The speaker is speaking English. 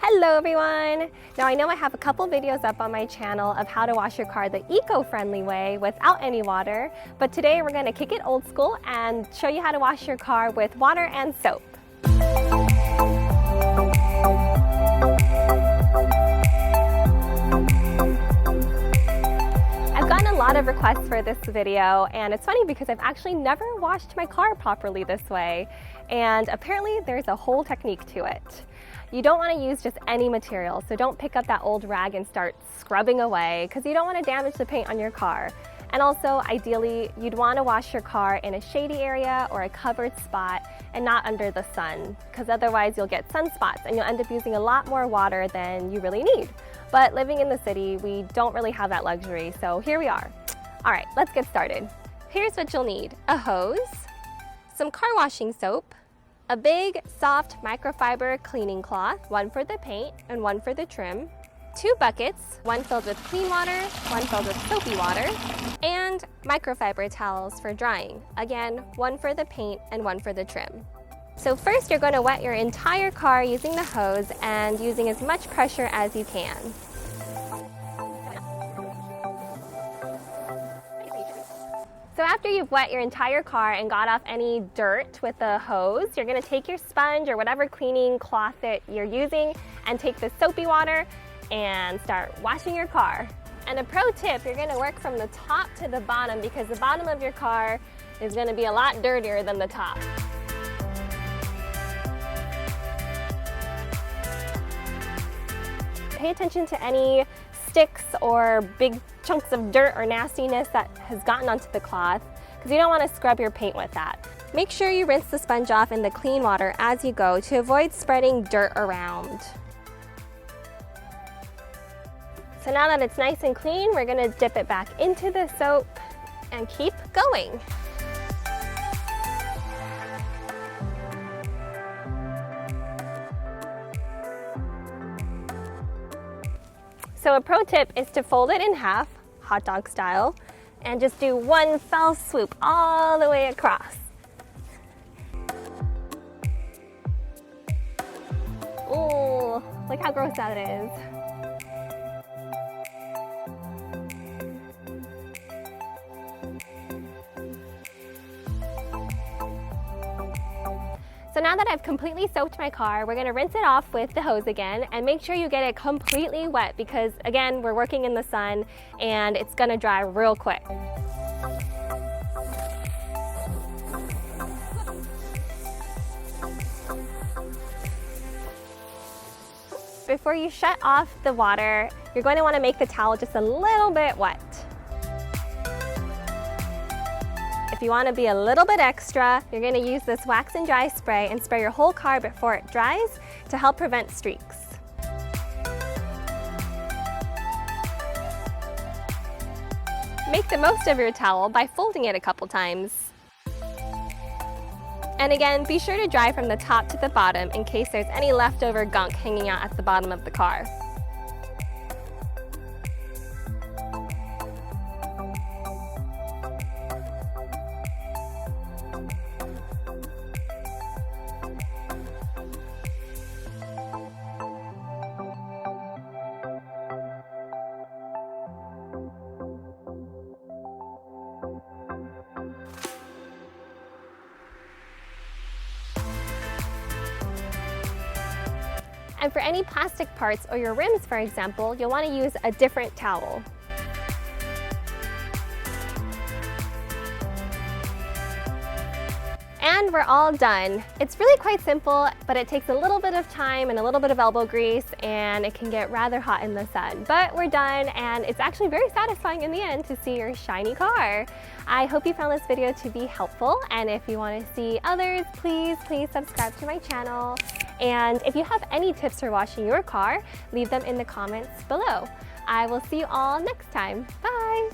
Hello everyone! Now I know I have a couple videos up on my channel of how to wash your car the eco-friendly way without any water, but today we're going to kick it old school and show you how to wash your car with water and soap. I've gotten a lot of requests for this video, and it's funny because I've actually never washed my car properly this way, and apparently there's a whole technique to it. You don't want to use just any material, so don't pick up that old rag and start scrubbing away because you don't want to damage the paint on your car. And also, ideally, you'd want to wash your car in a shady area or a covered spot and not under the sun, because otherwise you'll get sunspots and you'll end up using a lot more water than you really need. But living in the city, we don't really have that luxury, so here we are. All right, let's get started. Here's what you'll need: a hose, some car washing soap, a big, soft microfiber cleaning cloth, one for the paint and one for the trim, 2 buckets, one filled with clean water, one filled with soapy water, and microfiber towels for drying. Again, one for the paint and one for the trim. So first you're going to wet your entire car using the hose and using as much pressure as you can. So after you've wet your entire car and got off any dirt with the hose, you're going to take your sponge or whatever cleaning cloth that you're using and take the soapy water and start washing your car. And a pro tip, you're going to work from the top to the bottom because the bottom of your car is going to be a lot dirtier than the top. Pay attention to any sticks or big chunks of dirt or nastiness that has gotten onto the cloth, because you don't want to scrub your paint with that. Make sure you rinse the sponge off in the clean water as you go to avoid spreading dirt around. So now that it's nice and clean, we're going to dip it back into the soap and keep going. So a pro tip is to fold it in half, hot dog style, and just do one fell swoop all the way across. Ooh, look how gross that is. So now that I've completely soaked my car, we're going to rinse it off with the hose again and make sure you get it completely wet because, again, we're working in the sun and it's going to dry real quick. Before you shut off the water, you're going to want to make the towel just a little bit wet. If you want to be a little bit extra, you're going to use this wax and dry spray and spray your whole car before it dries to help prevent streaks. Make the most of your towel by folding it a couple times. And again, be sure to dry from the top to the bottom in case there's any leftover gunk hanging out at the bottom of the car. And for any plastic parts or your rims, for example, you'll want to use a different towel. And we're all done. It's really quite simple, but it takes a little bit of time and a little bit of elbow grease, and it can get rather hot in the sun. But we're done, and it's actually very satisfying in the end to see your shiny car. I hope you found this video to be helpful, and if you want to see others, please subscribe to my channel. And if you have any tips for washing your car, leave them in the comments below. I will see you all next time. Bye!